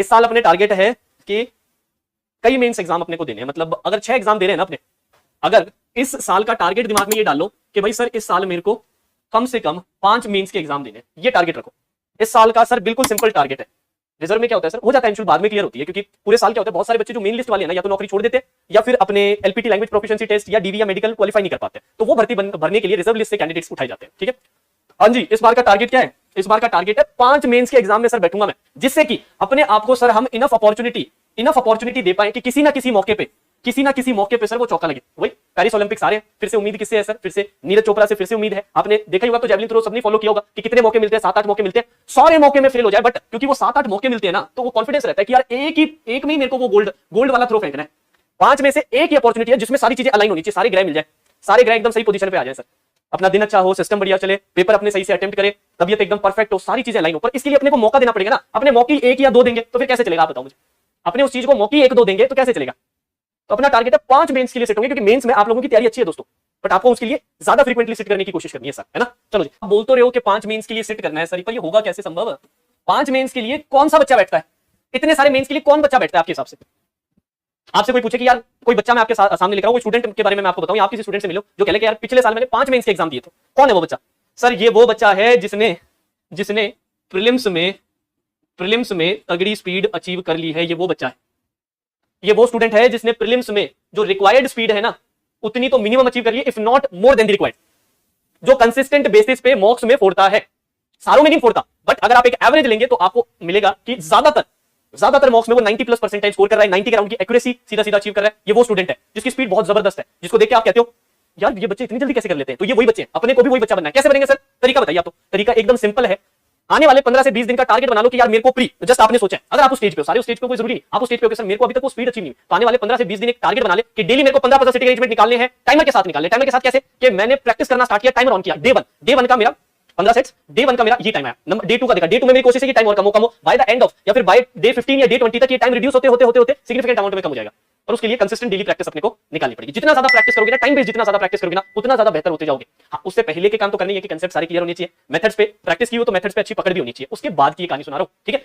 इस साल अपने टारगेट है कि कई मेंस एग्जाम अपने को देने हैं, मतलब अगर 6 एग्जाम दे रहे हैं ना अपने, अगर इस साल का टारगेट दिमाग में ये डाल लो कि भाई सर इस साल मेरे को कम से कम 5 मेंस के एग्जाम देने, ये टारगेट रखो इस साल का। सर बिल्कुल सिंपल टारगेट है। रिजर्व में क्या होता है सर, हो जाता है, बाद में क्लियर होती है, क्योंकि पूरे साल क्या होता है, बहुत सारे बच्चे जो मेन लिस्ट वाले हैं ना, या तो नौकरी छोड़ देते हैं या फिर अपने एलपीटी लैंग्वेज प्रोफिशिएंसी टेस्ट या डीवी या मेडिकल क्वालीफाई नहीं कर पाते, तो वो भर्ती भरने के लिए रिजर्व लिस्ट से कैंडिडेट्स उठाए जाते हैं। ठीक है, हाँ जी, इस बार का टारगेट क्या है? इस बार का टारगेट है 5 मेंस के एग्जाम में सर बैठूंगा मैं, जिससे कि अपने आप को सर हम इनफ अपॉर्चुनिटी दे पाए कि किसी ना किसी मौके पे सर वो चौका लगे। वही पेरिस ओलंपिक्स आ रहे हैं, फिर से उम्मीद किससे है सर? फिर से नीरज चोपड़ा से फिर से उम्मीद है। आपने देखा ही होगा, तो जेवलिन थ्रो सबने फॉलो किया होगा कि कितने मौके मिलते हैं, 7-8 मौके मिलते हैं, सारे मौके में फेल हो जाए, बट क्योंकि वो 7-8 मौके मिलते हैं ना, तो वो कॉन्फिडेंस रहता है कि यार एक में ही मेरे को वो गोल्ड वाला थ्रो फेंकना है। 5 में से एक ही अपॉर्चुनिटी है जिसमें सारी चीजें अलाइन होनी चाहिए, सारे ग्रह मिल जाए, सारे ग्रह एकदम सही पोजीशन पे आ जाए सर, अपना दिन अच्छा हो, सिस्टम बढ़िया चले, पेपर अपने सही से अटेम्प्ट करे, तबियत एकदम परफेक्ट हो, सारी चीजें लाइन हो। पर इसके लिए अपने को मौका देना पड़ेगा ना। अपने मौके 1 या 2 देंगे तो फिर कैसे चलेगा? आप बताओ मुझे। अपने उस चीज को मौके 1-2 देंगे तो कैसे चलेगा? तो अपना टारगेट है 5 मेंस के लिए सेट होंगे, क्योंकि मेंस में आप लोगों की तैयारी अच्छी है दोस्तों, बट आपको उसके लिए ज्यादा फ्रीक्वेंटली सिट करने की कोशिश करनी है सर, है ना। चलो जी, आप बोल तो रहे हो कि 5 मेंस के लिए सिट करना है सर, पर ये होगा कैसे संभव? 5 मेंस के लिए कौन सा बच्चा बैठता है? इतने सारे मेंस के लिए कौन बच्चा बैठता है आपके हिसाब से? आपसे कोई पूछे कि यार कोई बच्चा मैं आपके सामने लिख रहा हूं, कोई स्टूडेंट के बारे में मैं आपको बताऊं, आप किसी स्टूडेंट से मिलो जो कहे कि यार पिछले साल मैंने 5 मेंस के एग्जाम दिए थे, कौन है वो बच्चा? सर ये वो बच्चा है जिसने प्रीलिम्स में तगड़ी स्पीड अचीव कर ली है। ये वो बच्चा है, ये वो स्टूडेंट है जिसने प्रीलिम्स में जो रिक्वायर्ड स्पीड है ना, उतनी तो मिनिमम अचीव कर ली, if not more than the required, जो कंसिस्टेंट बेसिस पे मॉक्स में फोड़ता है। सारों में नहीं फोड़ता, बट अगर आप एक एवरेज लेंगे तो आपको मिलेगा कि ज्यादातर मॉक्स में वो 90+ परसेंटाइल स्कोर कर रहा है, 90 के राउंड की एक्यूरेसी सीधा अचीव कर रहा है। ये वो स्टूडेंट है जिसकी स्पीड बहुत जबरदस्त है, जिसको देख के आप कहते हो यार ये बच्चे इतनी जल्दी कैसे कर लेते हैं। तो ये वही बच्चे हैं, अपने को भी वही बच्चा बनना है। कैसे बनेंगे सर? तरीका बताइए आप। तो तरीका एकदम सिंपल है, आने वाले 15 से 20 दिन का टारगेट बना लो कि यार मेरे को जस्ट आपने सोचा है, अगर आप उस स्टेज पे हो, सारे उस स्टेज पे कोई जरूरी नहीं, आप उस स्टेज पे हो सर मेरे को अभी तक वो स्पीड अचीव नहीं, तो आने वाले 15 से 20 दिन एक टारगेट बना ले कि डेली मेरे को 15% सिटिंग अरेंजमेंट निकालने हैं, टाइमर के साथ निकालने। टाइमर के साथ कैसे? कि मैंने प्रैक्टिस करना स्टार्ट किया, टाइमर ऑन किया, डे 1 का मेरा 15 सेट्स, डे 1 का मेरा ये टाइम है। नंबर डे 2 का देखा, डे 2 में मेरी कोशिश है कि टाइम और कम हो, बाय द एंड ऑफ या फिर बाय डे 15 या डे 20 तक ये टाइम रिड्यूस होते सिग्निफिकेंट अमाउंट में कम हो जाएगा। और उसके लिए कंसिस्टेंट डेली प्रैक्टिस अपने को निकालनी पड़ेगी। जितना ज्यादा प्रैक्टिस करोगे ना, टाइम बेस्ड जितना ज्यादा प्रैक्टिस करोगे ना, उतना ज्यादा बेहतर होते जाओगे। हाँ, उससे पहले के काम तो करनी है कि कंसेप्ट सारे क्लियर होने चाहिए, मेथड्स पे प्रैक्टिस की हो तो मेथड्स पे अच्छी पकड़ भी होनी चाहिए, उसके बाद की कहानी सुना रहा हूं। ठीक है।